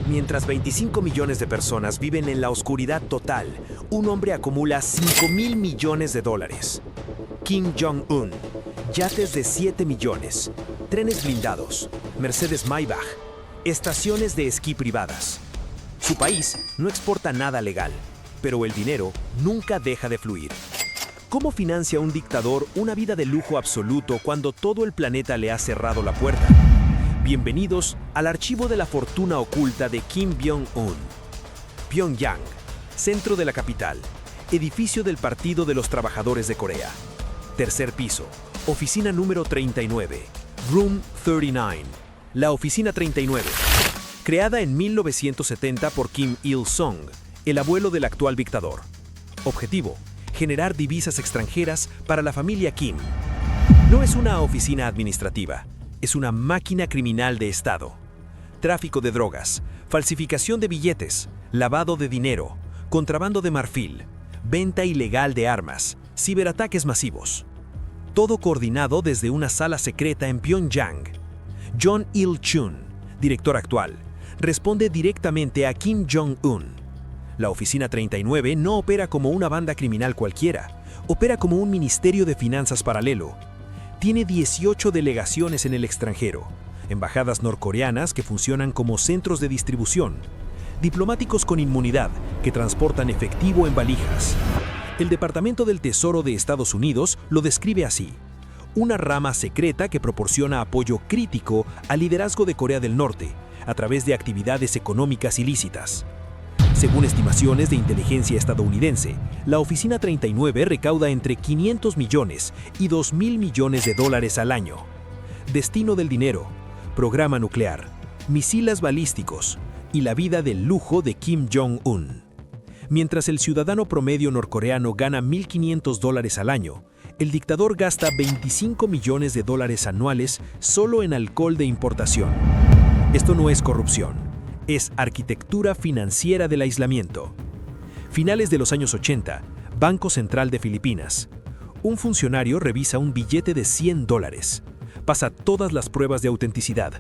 Mientras 25 millones de personas viven en la oscuridad total, un hombre acumula 5.000 millones de dólares. Kim Jong-un, yates de 7 millones, trenes blindados, Mercedes Maybach, estaciones de esquí privadas. Su país no exporta nada legal, pero el dinero nunca deja de fluir. ¿Cómo financia un dictador una vida de lujo absoluto cuando todo el planeta le ha cerrado la puerta? Bienvenidos al archivo de la fortuna oculta de Kim Jong-un. Pyongyang, centro de la capital, edificio del Partido de los Trabajadores de Corea. Tercer piso, oficina número 39, Room 39, la oficina 39. Creada en 1970 por Kim Il-sung, el abuelo del actual dictador. Objetivo: generar divisas extranjeras para la familia Kim. No es una oficina administrativa, es una máquina criminal de Estado. Tráfico de drogas, falsificación de billetes, lavado de dinero, contrabando de marfil, venta ilegal de armas, ciberataques masivos. Todo coordinado desde una sala secreta en Pyongyang. John Il-chun, director actual, responde directamente a Kim Jong-un. La Oficina 39 no opera como una banda criminal cualquiera, opera como un ministerio de finanzas paralelo. Tiene 18 delegaciones en el extranjero, embajadas norcoreanas que funcionan como centros de distribución, diplomáticos con inmunidad que transportan efectivo en valijas. El Departamento del Tesoro de Estados Unidos lo describe así: una rama secreta que proporciona apoyo crítico al liderazgo de Corea del Norte a través de actividades económicas ilícitas. Según estimaciones de inteligencia estadounidense, la Oficina 39 recauda entre 500 millones y 2.000 millones de dólares al año. Destino del dinero, programa nuclear, misiles balísticos y la vida del lujo de Kim Jong-un. Mientras el ciudadano promedio norcoreano gana $1.500 al año, el dictador gasta 25 millones de dólares anuales solo en alcohol de importación. Esto no es corrupción. Es arquitectura financiera del aislamiento. Finales de los años 80, Banco Central de Filipinas. Un funcionario revisa un billete de $100. Pasa todas las pruebas de autenticidad.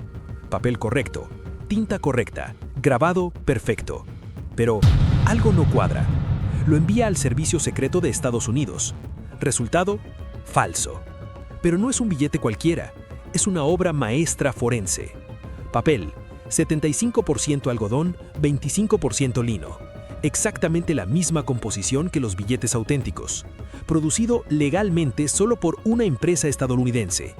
Papel correcto, tinta correcta, grabado perfecto. Pero algo no cuadra. Lo envía al Servicio Secreto de Estados Unidos. Resultado: falso. Pero no es un billete cualquiera. Es una obra maestra forense. Papel: 75% algodón, 25% lino. Exactamente la misma composición que los billetes auténticos. Producido legalmente solo por una empresa estadounidense.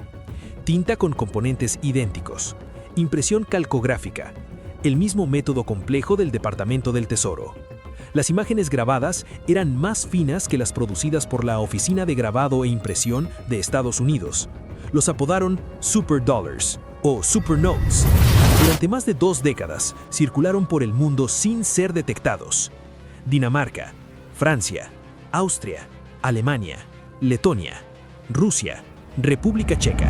Tinta con componentes idénticos. Impresión calcográfica. El mismo método complejo del Departamento del Tesoro. Las imágenes grabadas eran más finas que las producidas por la Oficina de Grabado e Impresión de Estados Unidos. Los apodaron Super Dollars o Super Notes. Durante más de 2 décadas circularon por el mundo sin ser detectados. Dinamarca, Francia, Austria, Alemania, Letonia, Rusia, República Checa,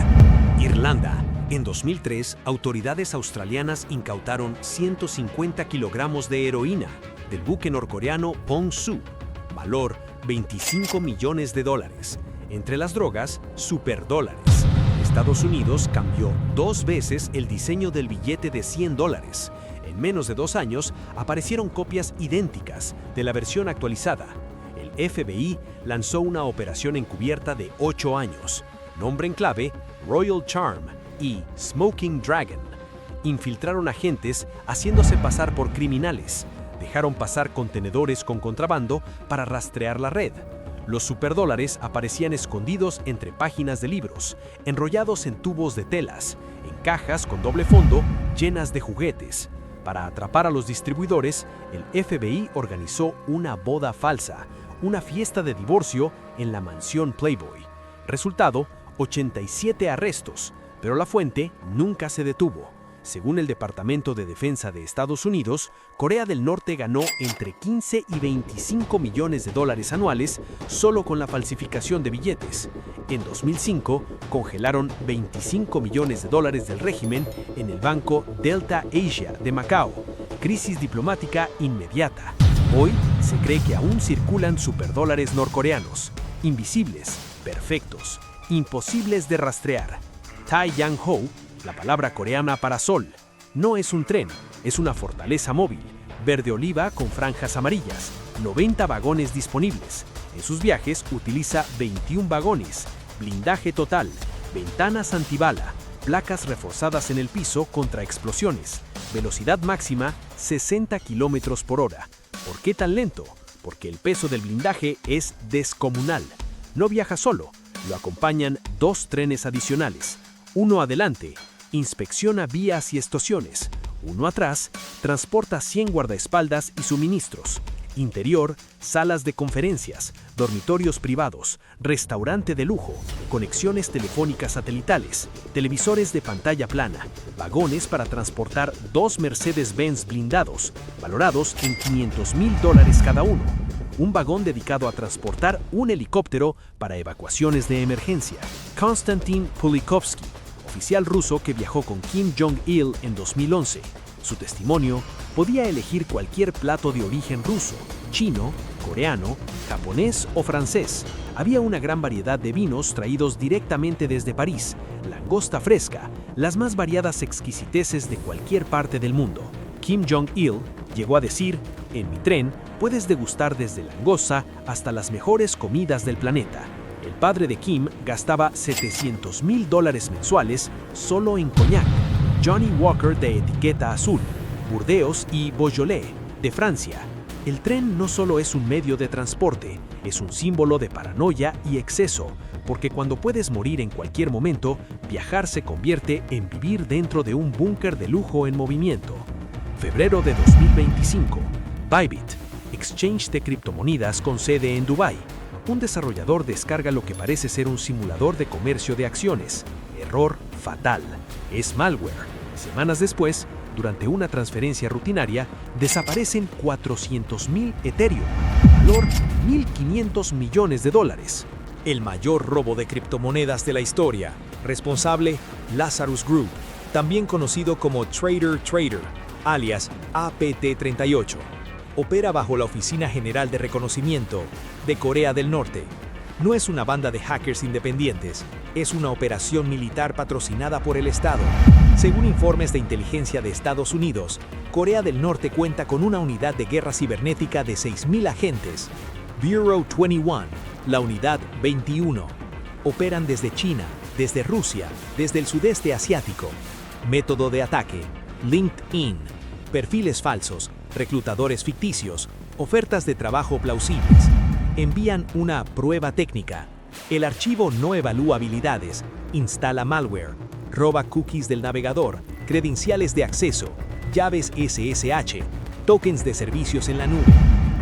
Irlanda. En 2003, autoridades australianas incautaron 150 kilogramos de heroína del buque norcoreano Pongsu, valor 25 millones de dólares. Entre las drogas, superdólares. Estados Unidos cambió 2 veces el diseño del billete de $100. En menos de 2 años, aparecieron copias idénticas de la versión actualizada. El FBI lanzó una operación encubierta de 8 años. Nombre en clave: Royal Charm y Smoking Dragon. Infiltraron agentes haciéndose pasar por criminales. Dejaron pasar contenedores con contrabando para rastrear la red. Los superdólares aparecían escondidos entre páginas de libros, enrollados en tubos de telas, en cajas con doble fondo llenas de juguetes. Para atrapar a los distribuidores, el FBI organizó una boda falsa, una fiesta de divorcio en la mansión Playboy. Resultado: 87 arrestos, pero la fuente nunca se detuvo. Según el Departamento de Defensa de Estados Unidos, Corea del Norte ganó entre 15 y 25 millones de dólares anuales solo con la falsificación de billetes. En 2005, congelaron 25 millones de dólares del régimen en el banco Delta Asia de Macao. Crisis diplomática inmediata. Hoy se cree que aún circulan superdólares norcoreanos, invisibles, perfectos, imposibles de rastrear. Taeyang-ho, la palabra coreana para sol, no es un tren, Es una fortaleza móvil, verde oliva con franjas amarillas, 90 vagones disponibles. En sus viajes utiliza 21 vagones, blindaje total, ventanas antibala, placas reforzadas en el piso contra explosiones, velocidad máxima 60 km por hora. ¿Por qué tan lento? Porque el peso del blindaje es descomunal. No viaja solo, lo acompañan 2 trenes adicionales. Uno adelante, inspecciona vías y estaciones. Uno atrás, transporta 100 guardaespaldas y suministros. Interior, salas de conferencias, dormitorios privados, restaurante de lujo, conexiones telefónicas satelitales, televisores de pantalla plana, vagones para transportar 2 Mercedes-Benz blindados, valorados en $500,000 cada uno. Un vagón dedicado a transportar un helicóptero para evacuaciones de emergencia. Konstantin Pulikovsky, oficial ruso que viajó con Kim Jong-il en 2011. Su testimonio: podía elegir cualquier plato de origen ruso, chino, coreano, japonés o francés. Había una gran variedad de vinos traídos directamente desde París, langosta fresca, las más variadas exquisiteces de cualquier parte del mundo. Kim Jong-il llegó a decir: en mi tren puedes degustar desde langosta hasta las mejores comidas del planeta. El padre de Kim gastaba $700,000 mensuales solo en coñac. Johnny Walker de etiqueta azul, Burdeos y Beaujolais de Francia. El tren no solo es un medio de transporte, es un símbolo de paranoia y exceso, porque cuando puedes morir en cualquier momento, viajar se convierte en vivir dentro de un búnker de lujo en movimiento. Febrero de 2025. Bybit, exchange de criptomonedas con sede en Dubái. Un desarrollador descarga lo que parece ser un simulador de comercio de acciones. Error fatal. Es malware. Semanas después, durante una transferencia rutinaria, desaparecen 400,000 Ethereum, valor $1.500 millones. El mayor robo de criptomonedas de la historia. Responsable, Lazarus Group, también conocido como Trader, alias APT-38. Opera bajo la Oficina General de Reconocimiento de Corea del Norte. No es una banda de hackers independientes, es una operación militar patrocinada por el Estado. Según informes de inteligencia de Estados Unidos, Corea del Norte cuenta con una unidad de guerra cibernética de 6,000 agentes. Bureau 21, la unidad 21. Operan desde China, desde Rusia, desde el sudeste asiático. Método de ataque: LinkedIn. Perfiles falsos, reclutadores ficticios, ofertas de trabajo plausibles. Envían una prueba técnica. El archivo no evalúa habilidades, instala malware, roba cookies del navegador, credenciales de acceso, llaves SSH, tokens de servicios en la nube.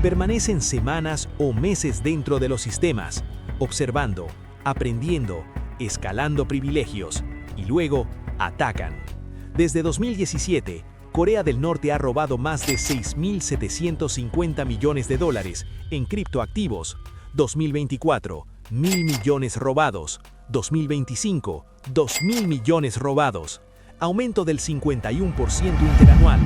Permanecen semanas o meses dentro de los sistemas, observando, aprendiendo, escalando privilegios y luego atacan. Desde 2017, Corea del Norte ha robado más de $6.750 millones en criptoactivos. 2024, 1.000 millones robados. 2025, 2.000 millones robados. Aumento del 51% interanual.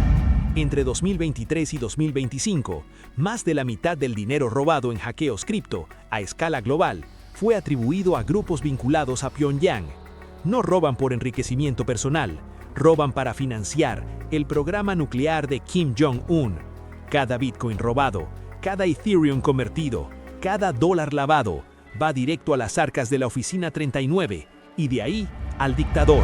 Entre 2023 y 2025, más de la mitad del dinero robado en hackeos cripto a escala global fue atribuido a grupos vinculados a Pyongyang. No roban por enriquecimiento personal, roban para financiar el programa nuclear de Kim Jong-un. Cada Bitcoin robado, cada Ethereum convertido, cada dólar lavado, va directo a las arcas de la Oficina 39 y de ahí al dictador.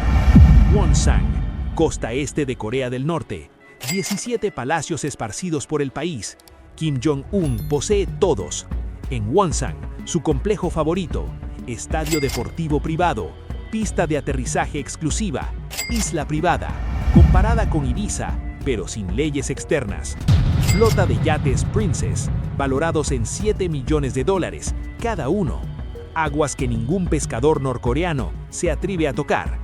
Wonsan, costa este de Corea del Norte. 17 palacios esparcidos por el país. Kim Jong-un posee todos. En Wonsan, su complejo favorito, estadio deportivo privado, pista de aterrizaje exclusiva, isla privada, comparada con Ibiza, pero sin leyes externas. Flota de yates Princess, valorados en $7 millones cada uno. Aguas que ningún pescador norcoreano se atreve a tocar.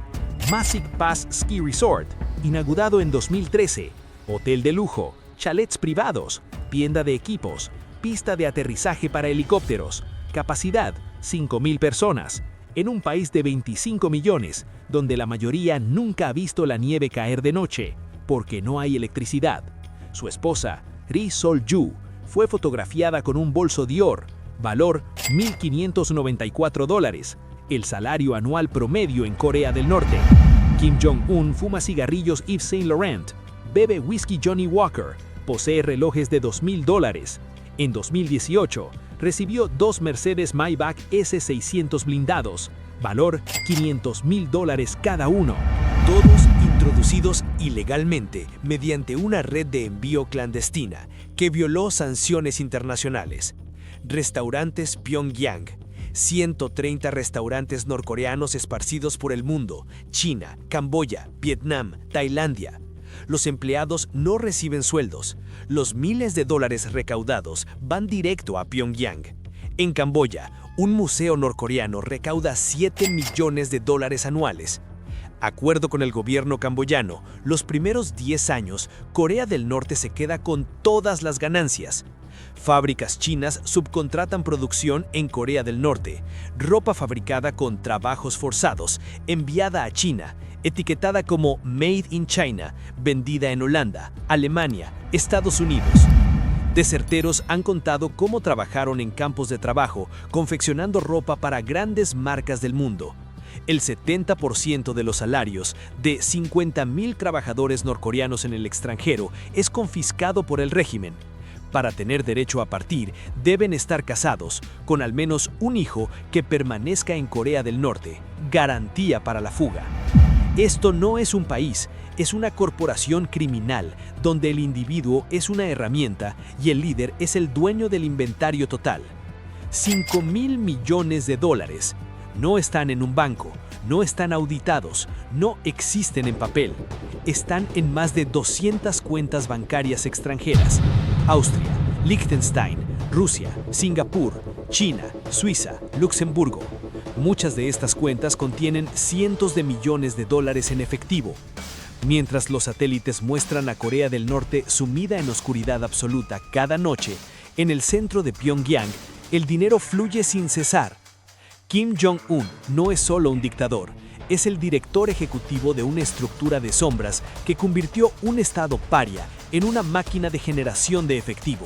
Masik Pass Ski Resort, inaugurado en 2013. Hotel de lujo, chalets privados, tienda de equipos, pista de aterrizaje para helicópteros. Capacidad, 5,000 personas. En un país de 25 millones, donde la mayoría nunca ha visto la nieve caer de noche, porque no hay electricidad. Su esposa, Ri Sol-ju, fue fotografiada con un bolso Dior, valor $1.594, el salario anual promedio en Corea del Norte. Kim Jong-un fuma cigarrillos Yves Saint Laurent, bebe whisky Johnny Walker, posee relojes de $2,000. En 2018, recibió 2 Mercedes Maybach S600 blindados, valor $500,000 cada uno. Todos introducidos ilegalmente mediante una red de envío clandestina que violó sanciones internacionales. Restaurantes Pyongyang. 130 restaurantes norcoreanos esparcidos por el mundo, China, Camboya, Vietnam, Tailandia. Los empleados no reciben sueldos. Los miles de dólares recaudados van directo a Pyongyang. En Camboya, un museo norcoreano recauda $7 millones anuales. Acuerdo con el gobierno camboyano, los primeros 10 años, Corea del Norte se queda con todas las ganancias. Fábricas chinas subcontratan producción en Corea del Norte, ropa fabricada con trabajos forzados, enviada a China, etiquetada como Made in China, vendida en Holanda, Alemania, Estados Unidos. Deserteros han contado cómo trabajaron en campos de trabajo, confeccionando ropa para grandes marcas del mundo. El 70% de los salarios de 50,000 trabajadores norcoreanos en el extranjero es confiscado por el régimen. Para tener derecho a partir, deben estar casados, con al menos un hijo que permanezca en Corea del Norte, garantía para la fuga. Esto no es un país, es una corporación criminal, donde el individuo es una herramienta y el líder es el dueño del inventario total. $5,000 millones. No están en un banco, no están auditados, no existen en papel. Están en más de 200 cuentas bancarias extranjeras. Austria, Liechtenstein, Rusia, Singapur, China, Suiza, Luxemburgo. Muchas de estas cuentas contienen cientos de millones de dólares en efectivo. Mientras los satélites muestran a Corea del Norte sumida en oscuridad absoluta cada noche, en el centro de Pyongyang, el dinero fluye sin cesar. Kim Jong-un no es solo un dictador, es el director ejecutivo de una estructura de sombras que convirtió un estado paria en una máquina de generación de efectivo.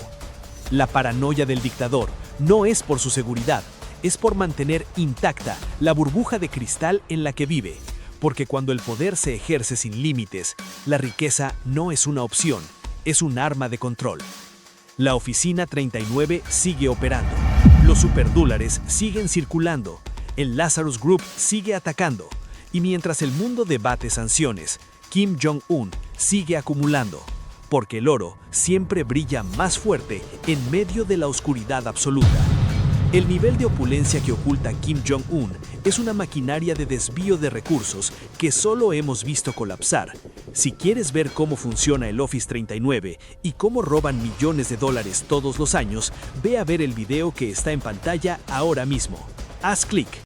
La paranoia del dictador no es por su seguridad, es por mantener intacta la burbuja de cristal en la que vive, porque cuando el poder se ejerce sin límites, la riqueza no es una opción, es un arma de control. La oficina 39 sigue operando. Los superdólares siguen circulando, el Lazarus Group sigue atacando, y mientras el mundo debate sanciones, Kim Jong-un sigue acumulando, porque el oro siempre brilla más fuerte en medio de la oscuridad absoluta. El nivel de opulencia que oculta Kim Jong-un es una maquinaria de desvío de recursos que solo hemos visto colapsar. Si quieres ver cómo funciona el Office 39 y cómo roban millones de dólares todos los años, ve a ver el video que está en pantalla ahora mismo. Haz clic.